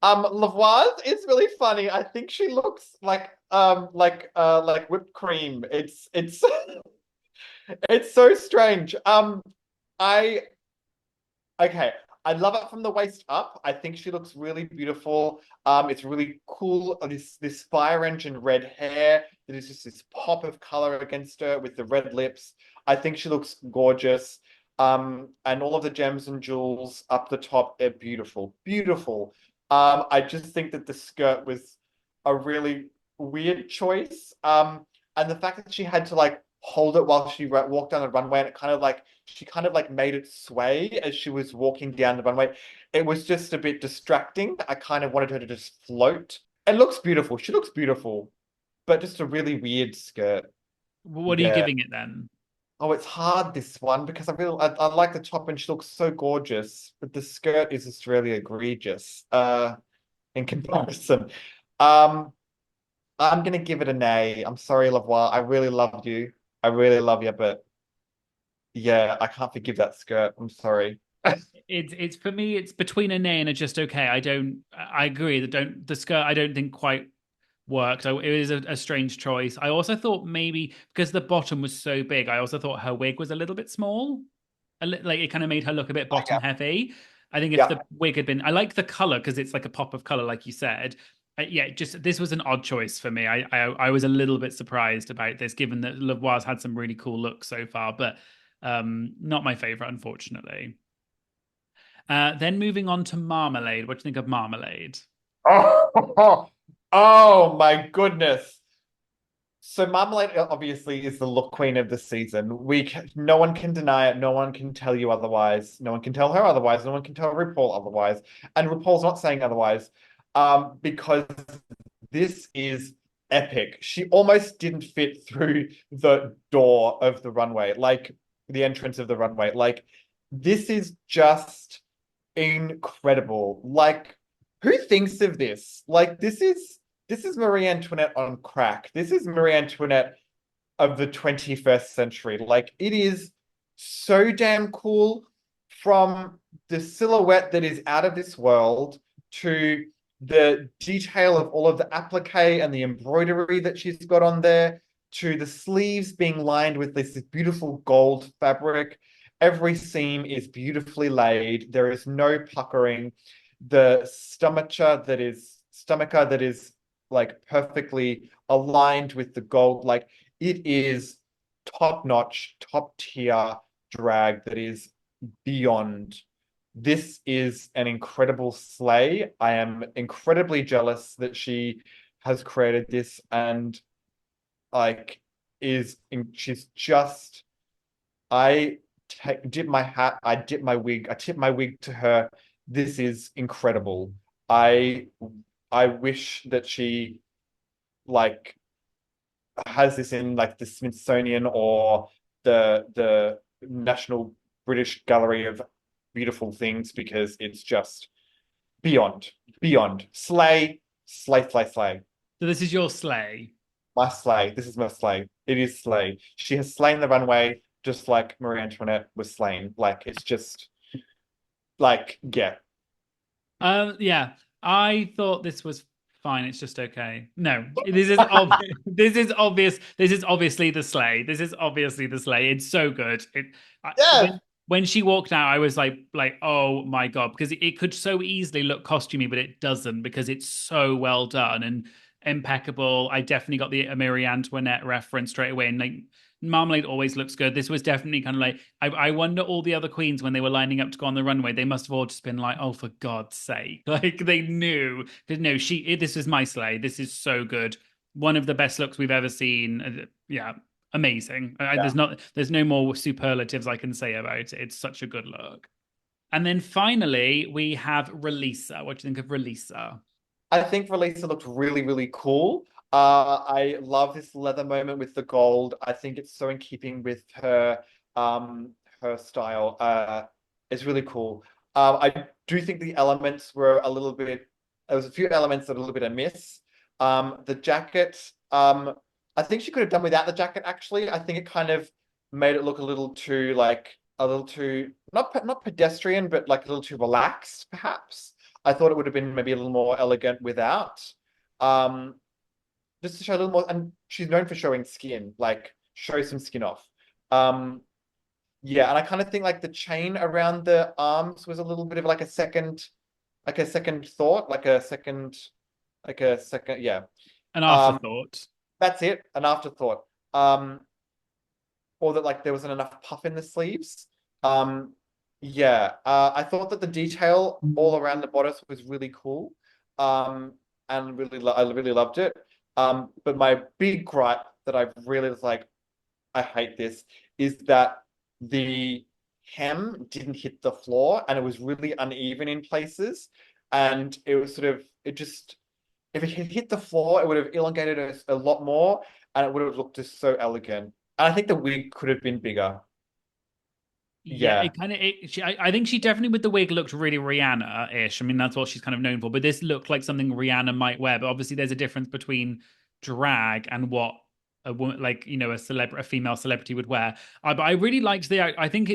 Lavoise is really funny. I think she looks like whipped cream. It's it's so strange. I Okay, I love it from the waist up. I think she looks really beautiful. It's really cool. This fire engine red hair. There's just this pop of color against her with the red lips. I think she looks gorgeous. And all of the gems and jewels up the top are beautiful, beautiful. I just think that the skirt was a really weird choice. And the fact that she had to like hold it while she walked down the runway, and it kind of like she kind of like made it sway as she was walking down the runway. It was just a bit distracting. I kind of wanted her to just float. It looks beautiful. She looks beautiful, but just a really weird skirt. What are you Yeah. giving it then? Oh, it's hard this one because I like the top and she looks so gorgeous, but the skirt is just really egregious in comparison. Um I'm gonna give it an A. I'm sorry, Lavoie. I really loved you. I really love you, but yeah, I can't forgive that skirt. I'm sorry. It's for me, it's between a nay and a just okay. I agree that don't the skirt I don't think quite worked. It is a strange choice. I also thought maybe because the bottom was so big, I also thought her wig was a little bit small. Like it kind of made her look a bit bottom Yeah, heavy. I think if yeah. the wig had been, I like the color because it's like a pop of color, like you said. Yeah, just this was an odd choice for me. I was a little bit surprised about this, given that Lavoie's had some really cool looks so far, but not my favorite, unfortunately. Then moving on to Marmalade. What do you think of Marmalade? Oh, oh my goodness. So Marmalade obviously is the look queen of the season. No one can deny it. No one can tell you otherwise. No one can tell her otherwise. No one can tell RuPaul otherwise. And RuPaul's not saying otherwise, because this is epic. She almost didn't fit through the door of the runway, like the entrance of the runway. Like this is just incredible. Like who thinks of this? Like this is Marie Antoinette on crack. This is Marie Antoinette of the 21st century. Like it is so damn cool from the silhouette that is out of this world to the detail of all of the applique and the embroidery that she's got on there to the sleeves being lined with this beautiful gold fabric. Every seam is beautifully laid. There is no puckering. The stomacher that is like perfectly aligned with the gold. Like it is top notch, top tier drag that is beyond. This is an incredible slay. I am incredibly jealous that she has created this and like she's just I dip my hat, I dip my wig, I tip my wig to her. This is incredible. I I wish that she like has this in like the Smithsonian or the National British Gallery of Beautiful Things because it's just beyond, beyond. Slay, slay, slay, slay. So this is your sleigh. My slay. This is my slay. It is slay. She has slain the runway just like Marie Antoinette was slain. Like it's just like yeah. Yeah. I thought this was fine. It's just okay. No, this is obvious. This is obvious. This is obviously the sleigh. This is obviously the sleigh. It's so good. Yeah, When she walked out, I was like, oh my god, because it could so easily look costumey, but it doesn't because it's so well done and impeccable. I definitely got the Marie Antoinette reference straight away, and like Marmalade always looks good. This was definitely kind of like I wonder all the other queens when they were lining up to go on the runway, they must have all just been like, oh for God's sake, like they knew because no, this is my sleigh. This is so good. One of the best looks we've ever seen. Yeah, amazing. yeah. There's no more superlatives I can say about it. It's such a good look. And then finally we have Releasa. What do you think of Releasa? I think Releasa looked really, really cool. I love this leather moment with the gold. I think it's so in keeping with her style. It's really cool. I do think the elements were a little bit. There was a few elements that were a little bit amiss. The jacket. I think she could have done without the jacket. Actually, I think it kind of made it look a little too like a little too not pedestrian, but like a little too relaxed, perhaps. I thought it would have been maybe a little more elegant without. Um, just to show a little more, and she's known for showing skin, like show some skin off. Um, yeah, and I kind of think like the chain around the arms was a little bit of like a second thought, like a second, yeah. An Um, afterthought. that's it, an afterthought. Um, or that like there wasn't enough puff in the sleeves. Um, yeah, I thought that the detail all around the bodice was really cool, and I really loved it. But my big gripe that I really was like, I hate this, is that the hem didn't hit the floor and it was really uneven in places, and it was sort of it just if it had hit the floor, it would have elongated a lot more, and it would have looked just so elegant. And I think the wig could have been bigger. Yeah, Yeah. it kind of. I think she definitely with the wig looked really Rihanna-ish. I mean, that's what she's kind of known for. But this looked like something Rihanna might wear. But obviously, there's a difference between drag and what a woman, like a female celebrity would wear. But I really liked the. I think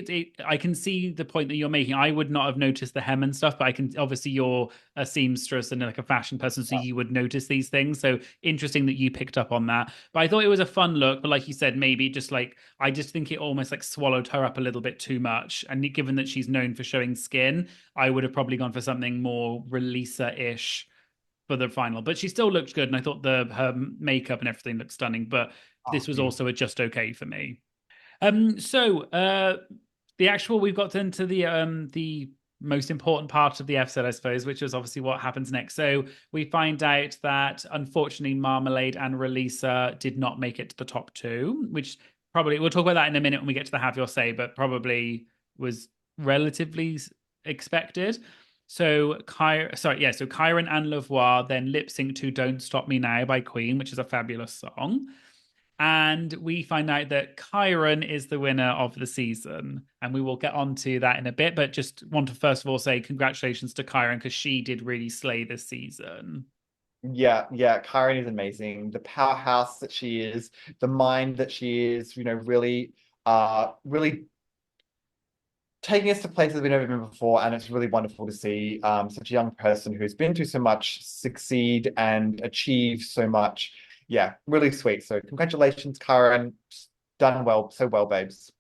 I can see the point that you're making. I would not have noticed the hem and stuff, but I can obviously you're a seamstress and like a fashion person, so you would notice these things. So interesting that you picked up on that. But I thought it was a fun look. But like you said, maybe just like I just think it almost like swallowed her up a little bit too much. And given that she's known for showing skin, I would have probably gone for something more Releasa-ish for the final. But she still looked good, and I thought her makeup and everything looked stunning. But Oh, this was beautiful. also a just okay for me. So the actual we've got into the most important part of the episode, I suppose, which is obviously what happens next. So we find out that unfortunately Marmalade and Releasa did not make it to the top two, which probably we'll talk about that in a minute when we get to the Have Your Say, but probably was relatively expected. So so Kyron and Lavoie then lip sync to Don't Stop Me Now by Queen, which is a fabulous song. And we find out that Kyron is the winner of the season. And we will get on to that in a bit. But just want to first of all say congratulations to Kyron because she did really slay this season. Yeah, yeah. Karen is amazing. The powerhouse that she is, the mind that she is, really, really taking us to places we've never been before. And it's really wonderful to see such a young person who's been through so much succeed and achieve so much. Yeah, really sweet. So congratulations, Karen. Done well, so well, babes.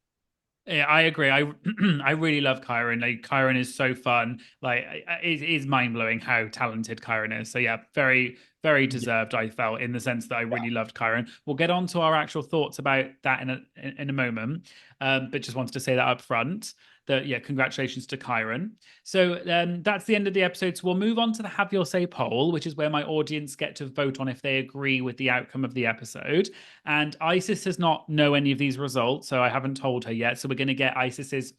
Yeah, I agree. I really love Kyron. Like Kyron is so fun. Like it is mind blowing how talented Kyron is. So yeah, very Yeah, deserved. I felt in the sense that I really loved Kyron. We'll get on to our actual thoughts about that in a moment. But just wanted to say that up front. That yeah, congratulations to Kyron. So that's the end of the episode. So we'll move on to the Have Your Say poll, which is where my audience get to vote on if they agree with the outcome of the episode. And Isis does not know any of these results, so I haven't told her yet. So we're going to get Isis's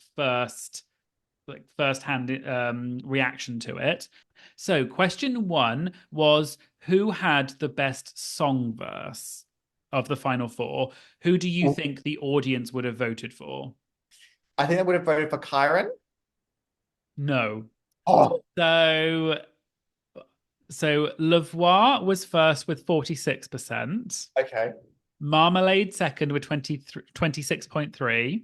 first-hand reaction to it. So question one was who had the best song verse of the final four? Who do you Well, think the audience would have voted for? I think I would have voted for Kyron. No. Oh, So Lavoie was first with 46%. okay. Marmalade second with 26.3.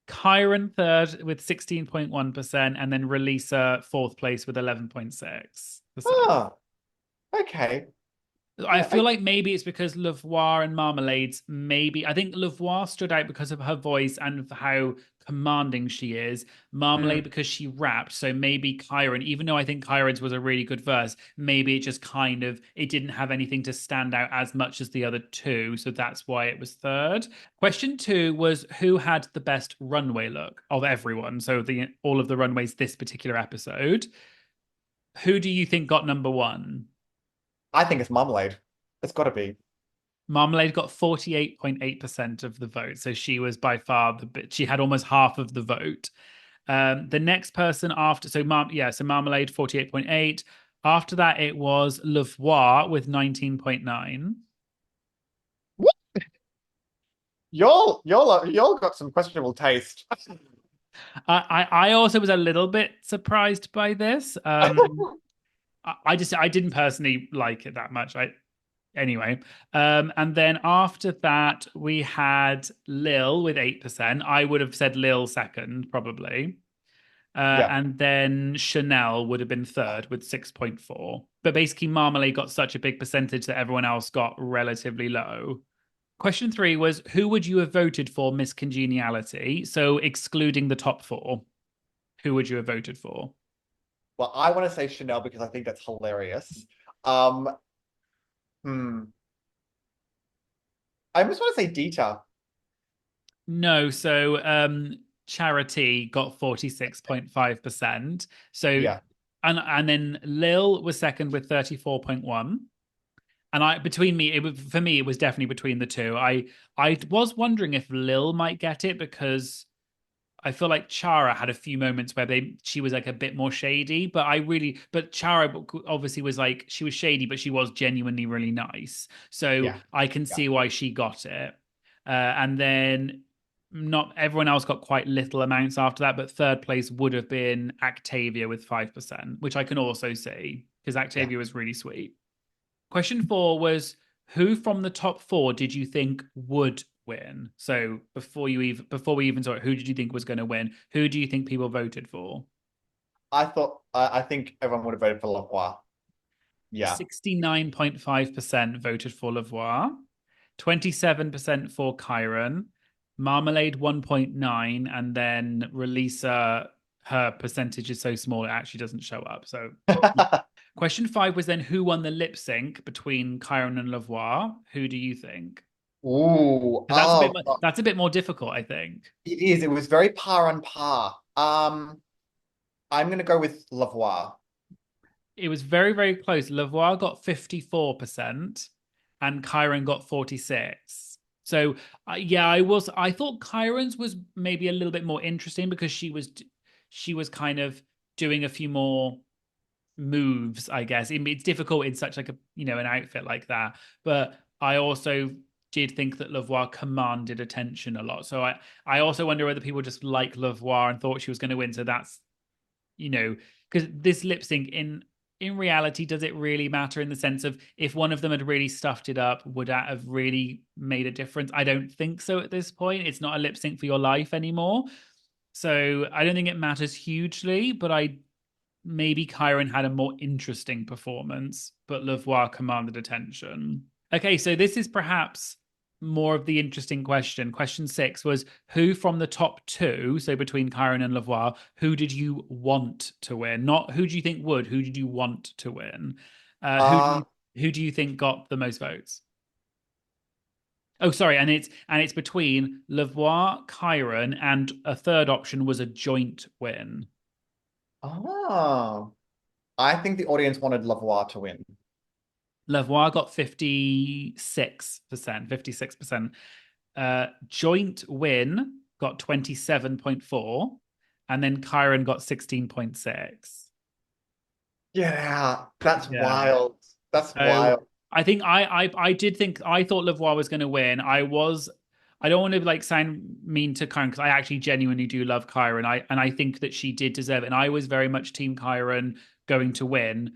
Kyron third with 16.1%, and then Releasa fourth place with 11.6. percent. Oh, okay. I Yeah, feel like maybe it's because Lavoie and Marmalades, maybe. I think Lavoie stood out because of her voice and how commanding she is. mm, Marmalade because she rapped. So maybe Kyron, even though I think Kyron's was a really good verse, maybe it just kind of it didn't have anything to stand out as much as the other two. So that's why it was third. Question two was who had the best runway look of everyone? So the all of the runways this particular episode. Who do you think got number one? I think it's marmalade. It's got to be. Marmalade got 48.8% of the vote. So she was by far she had almost half of the vote. The next person after, so Marmalade 48.8. After that, it was Lavoie with 19.9. What? Y'all got some questionable taste. I also was a little bit surprised by this. I didn't personally like it that much. Anyway, and then after that, we had Lil with 8%. I would have said Lil second, probably. Yeah. And then Chanel would have been third with 6.4. But basically, Marmalade got such a big percentage that everyone else got relatively low. Question three was who would you have voted for Miss Congeniality? So, excluding the top four, who would you have voted for? Well, I want to say Chanel because I think that's hilarious. Um, hmm. I just want to say Dita. No, so Charity got 46.5%. So Yeah. and then Lil was second with 34.1. And I between me, for me, it was definitely between the two. I was wondering if Lil might get it because I feel like Chara had a few moments where she was like a bit more shady, but Chara obviously was like she was shady, but she was genuinely really nice. So Yeah. I can Yeah. see why she got it. And then not everyone else got quite little amounts after that, but third place would have been Actavia with 5%, which I can also see because Yeah. Actavia was really sweet. Question four was who from the top four did you think would win? So before we even saw it, who did you think was going to win? Who do you think people voted for? I think everyone would have voted for Lavoie. Yeah. 69.5% voted for Lavoie, 27% for Chiron, Marmalade 1.9, and then Relisa, her percentage is so small it actually doesn't show up. So question five was then who won the lip sync between Chiron and Lavoie? Who do you think? Ooh. Because Oh, that's a bit more difficult, I think. it is. It was very par on par. I'm gonna go with Lavoie. It was very, very close. Lavoie got 54% and Chiron got 46. So yeah, I thought Chiron's was maybe a little bit more interesting because she was kind of doing a few more moves, I guess. It's difficult in such like a an outfit like that. But I also did think that Lavoie commanded attention a lot. So I also wonder whether people just like Lavoie and thought she was going to win. So that's because this lip sync in reality, does it really matter in the sense of if one of them had really stuffed it up, would that have really made a difference? I don't think so at this point. It's not a lip sync for your life anymore. So I don't think it matters hugely, but I maybe Chiron had a more interesting performance, but Lavoie commanded attention. Okay, so this is perhaps more of the interesting question. Question six was who from the top two, so between Chiron and Lavoie, who did you want to win? Not who do you think would, who did you want to win? Uh, who do Uh, you who do you think got the most votes? Oh, sorry, and it's between Lavoie, Chiron, and a third option was a joint win. oh. I think the audience wanted Lavoie to win. Lavoie got 56%, 56%. Joint win got 27.4, and then Kyron got 16.6. Yeah, that's Yeah. wild. That's So wild. I think I did think I thought Lavoie was going to win. I don't want to like sound mean to Kyron because I actually genuinely do love Kyron. I think that she did deserve it. And I was very much team Kyron going to win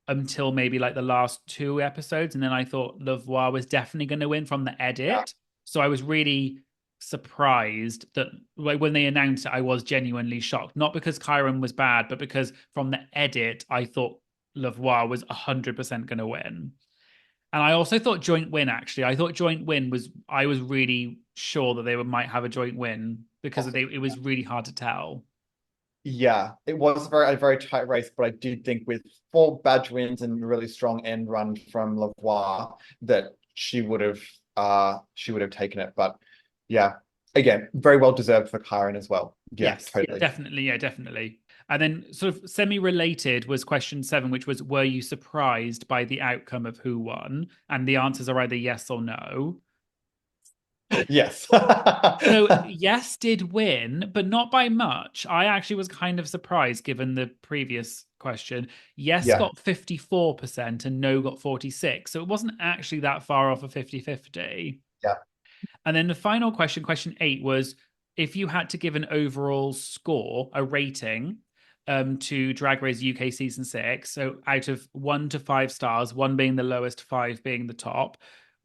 until maybe like the last two episodes. And then I thought Lavoie was definitely going to win from the Yeah. edit. So I was really surprised that like when they announced it, I was genuinely shocked. Not because Kyron was bad, but because from the edit, I thought Lavoie was 100% going to win. And I also thought joint win, actually. I thought joint win was, I was really sure that they might have a joint win because it was really hard to tell. Yeah, it was a very tight race, but I do think with four badge wins and really strong end run from Lavoie that she would have taken it. But yeah, again, very well deserved for Kyron as well. Yeah, Yes, yeah, totally. definitely. Yeah, definitely. And then, sort of semi related, was question 7, which was, were you surprised by the outcome of who won? And the answers are either yes or no. Yes. So, yes did win, but not by much. I actually was kind of surprised given the previous question. Yes Yeah. got 54% and no got 46. So, it wasn't actually that far off a 50-50. Yeah. And then the final question, question 8, was, if you had to give an overall score, a rating, to Drag Race UK season 6, so out of 1 to 5 stars, 1 being the lowest, 5 being the top,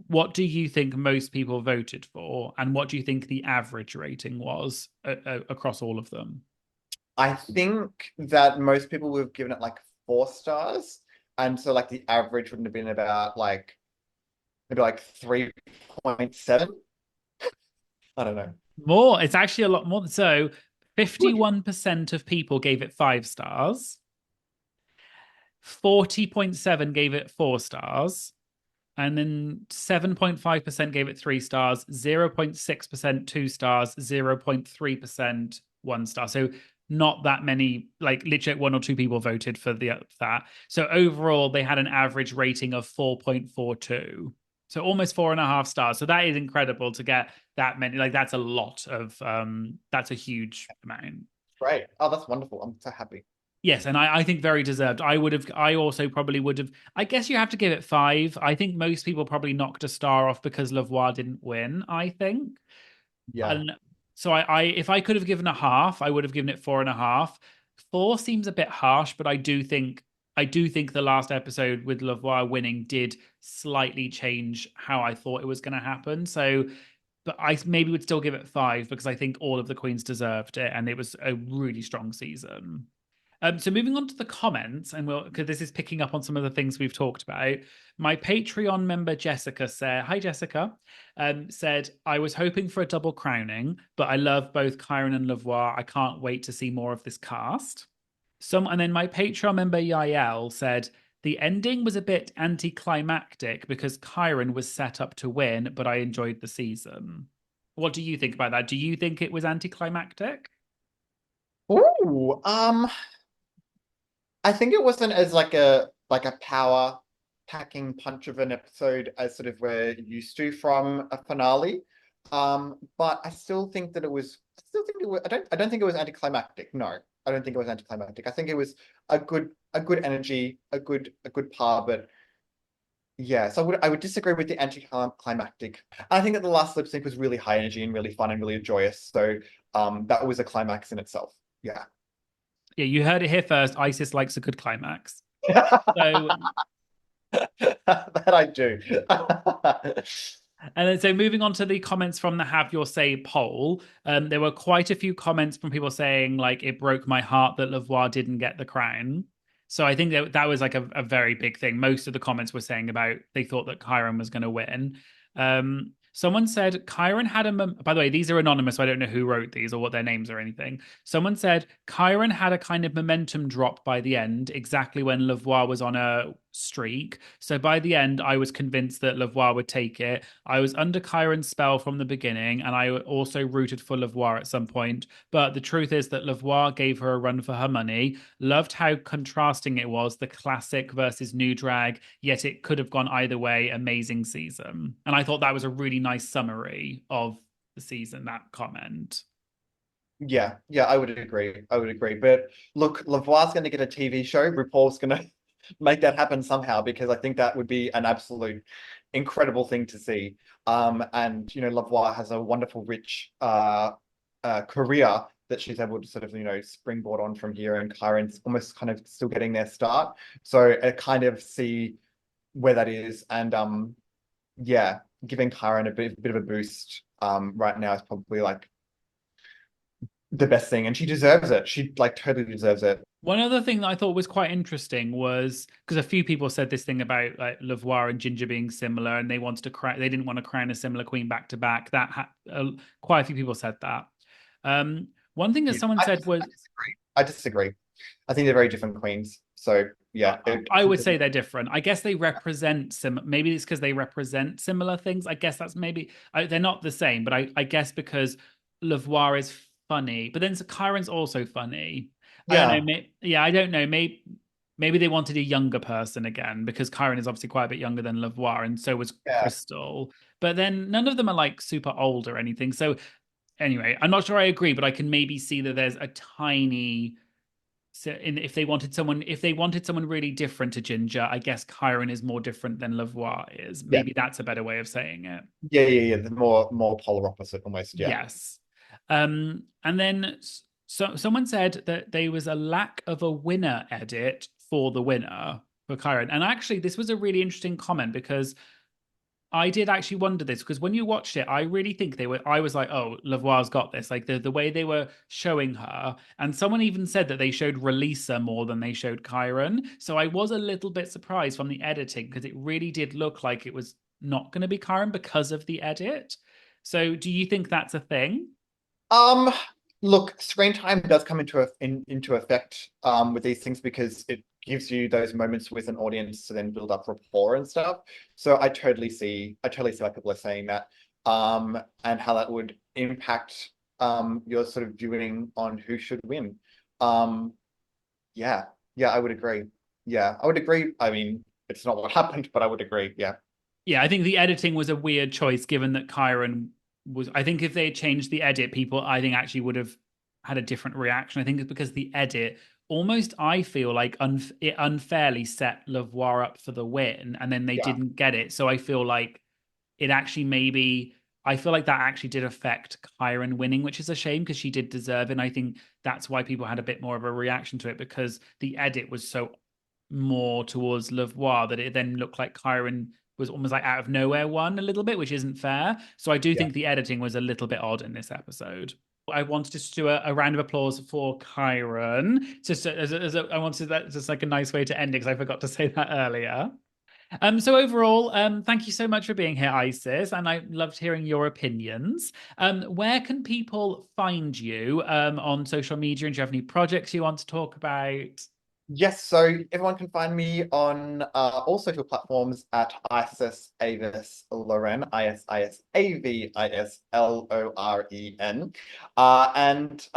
what do you think most people voted for, and what do you think the average rating was across all of them? I think that most people would have given it like 4 stars. And so like the average wouldn't have been about like maybe like 3.7. I don't know. More. It's actually a lot more. So Good. 51% of people gave it 5 stars. 40.7 gave it 4 stars. And then 7.5% gave it 3 stars, 0.6% 2 stars, 0.3% 1 star. So not that many, like literally 1 or 2 people voted for that. So overall, they had an average rating of 4.42. So almost 4.5 stars. So that is incredible to get that many. Like that's a lot of that's a huge amount. Great. Oh, that's wonderful. I'm so happy. Yes, and I think very deserved. I also probably would have. I guess you have to give it 5. I think most people probably knocked a star off because Lavoie didn't win, I think. Yeah. And so if I could have given a half, I would have given it 4.5. 4 seems a bit harsh, but I do think the last episode with Lavoie winning did slightly change how I thought it was going to happen. So, but I maybe would still give it 5 because I think all of the queens deserved it, and it was a really strong season. So moving on to the comments, and because this is picking up on some of the things we've talked about. My Patreon member Jessica said, "Hi Jessica," said, "I was hoping for a double crowning, but I love both Kyron and Lavoie. I can't wait to see more of this cast." And then my Patreon member Yael said, "The ending was a bit anticlimactic because Kyron was set up to win, but I enjoyed the season." What do you think about that? Do you think it was anticlimactic? Ooh, I think it wasn't as like a power packing punch of an episode as sort of we're used to from a finale. But I still think that it was I still think it was I don't think it was anticlimactic. No, I don't think it was anticlimactic. I think it was a good energy, a good par, but yeah, so I would disagree with the anticlimactic. I think that the last lip sync was really high energy and really fun and really joyous. So that was a climax in itself. Yeah. Yeah, you heard it here first. Isis likes a good climax. So, That I do. and then so moving on to the comments from the Have Your Say poll, there were quite a few comments from people saying like it broke my heart that Lavoie didn't get the crown. So I think that was like a very big thing. Most of the comments were saying about they thought that Kyron was going to win. Someone said Kyron had by the way, these are anonymous, so I don't know who wrote these or what their names or anything. Someone said Kyron had a kind of momentum drop by the end, exactly when Lavoie was on a streak. So by the end, I was convinced that Lavoie would take it. I was under Kyron's spell from the beginning, and I also rooted for Lavoie at some point. But the truth is that Lavoie gave her a run for her money. Loved how contrasting it was, the classic versus new drag, yet it could have gone either way. Amazing season. And I thought that was a really nice summary of the season, that comment. Yeah, yeah, I would agree. I would agree. But look, Lavoie's going to get a TV show. RuPaul's going to make that happen somehow because I think that would be an absolute incredible thing to see. And you know, Lavoie has a wonderful, rich career that she's able to sort of, you know, springboard on from here, and Kyron's almost kind of still getting their start. So I kind of see where that is, and yeah, giving Kyron a bit of a boost right now is probably like the best thing, and she deserves it. She like totally deserves it. One other thing that I thought was quite interesting was because a few people said this thing about like Lavoir and Ginger being similar, and they wanted to crown, they didn't want to crown a similar queen back to back. Quite a few people said that. One thing that Yeah, someone said I was, disagree. I disagree. I think they're very different queens. So yeah, I would say they're different. I guess they represent some. Maybe it's because they represent similar things. I guess that's maybe they're not the same, but I guess because Lavoir is funny, but then Kyron's also funny. I don't know. yeah, Yeah, I don't know. Maybe they wanted a younger person again because Kyron is obviously quite a bit younger than Lavoir, and so was yeah. Crystal. But then none of them are like super old or anything. So anyway, I'm not sure I agree, but I can maybe see that there's a tiny so if they wanted someone really different to Ginger, I guess Chiron is more different than Lavoie is. Yeah. Maybe that's a better way of saying it. Yeah. The more polar opposite almost. Yeah. Yes. And then someone said that there was a lack of a winner edit for the winner for Chiron. And actually, this was a really interesting comment because I did actually wonder this because when you watched it, I really think they were. I was like, "Oh, Lavoie's got this." Like the way they were showing her, and someone even said that they showed Relisa more than they showed Chiron. So I was a little bit surprised from the editing because it really did look like it was not going to be Chiron because of the edit. So do you think that's a thing? Um, Look, screen time does come into effect with these things because it gives you those moments with an audience to then build up rapport and stuff. So I totally see why people are saying that, and how that would impact your sort of viewing on who should win. Um, yeah, yeah, I would agree. Yeah, I would agree. I mean, it's not what happened, but I would agree. Yeah, Yeah, I think the editing was a weird choice given that Chiron was. I think if they had changed the edit, people I think actually would have had a different reaction. I think it's because the edit almost I feel like it unfairly set Lavoie up for the win, and then they yeah, didn't get it. So I feel like it actually maybe I feel like that actually did affect Chiron winning, which is a shame because she did deserve it. And I think that's why people had a bit more of a reaction to it because the edit was so more towards Lavoie that it then looked like Chiron was almost like out of nowhere won a little bit, which isn't fair. So I do yeah. think the editing was a little bit odd in this episode. I wanted to do a round of applause for Chiron. Just I wanted that just like a nice way to end it because I forgot to say that earlier. So overall, thank you so much for being here, Isis, and I loved hearing your opinions. Where can people find you on social media? And do you have any projects you want to talk about? Yes, so everyone can find me on all social platforms at Isis Avis Loren, ISISAVISLOREN. And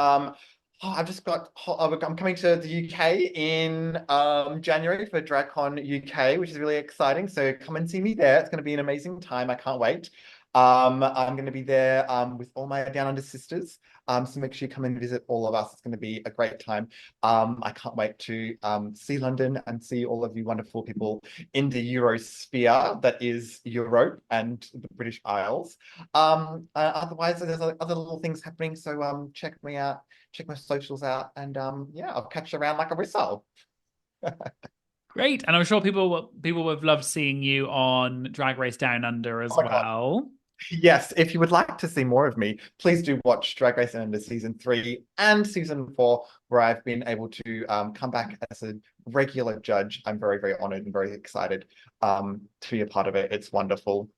I've just got, I'm coming to the UK in January for DragCon UK, which is really exciting. So come and see me there. It's going to be an amazing time. I can't wait. I'm going to be there with all my Down Under sisters. So make sure you come and visit all of us. It's going to be a great time. I can't wait to see London and see all of you wonderful people in the Eurosphere that is Europe and the British Isles. Otherwise, there's other little things happening. So check me out, check my socials out, and yeah, I'll catch you around like a whistle. Great, and I'm sure people would have loved seeing you on Drag Race Down Under as Oh my God. well. Yes, if you would like to see more of me, please do watch Drag Race Down Under season 3 and season 4, where I've been able to come back as a regular judge. I'm very, very honored and very excited to be a part of it. It's wonderful.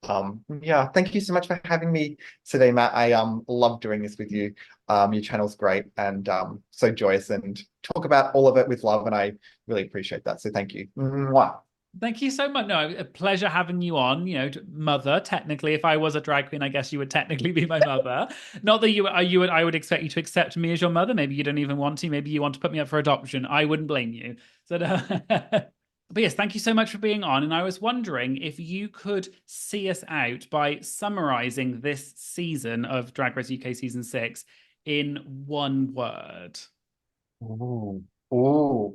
Yeah, thank you so much for having me today, Matt. I love doing this with you. Your channel's great and so joyous and talk about all of it with love, and I really appreciate that. So thank you. Mwah. Thank you so much. No, a pleasure having you on. You know, mother. Technically, if I was a drag queen, I guess you would technically be my mother. Not that you would. I would expect you to accept me as your mother. Maybe you don't even want to. Maybe you want to put me up for adoption. I wouldn't blame you. So, but yes, thank you so much for being on. And I was wondering if you could see us out by summarizing this season of Drag Race UK season 6 in one word. Ooh. Ooh.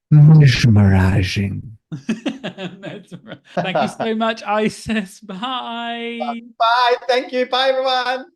Mesmerizing. Thank you so much, Isis. Bye. Bye. Thank you. Bye, everyone.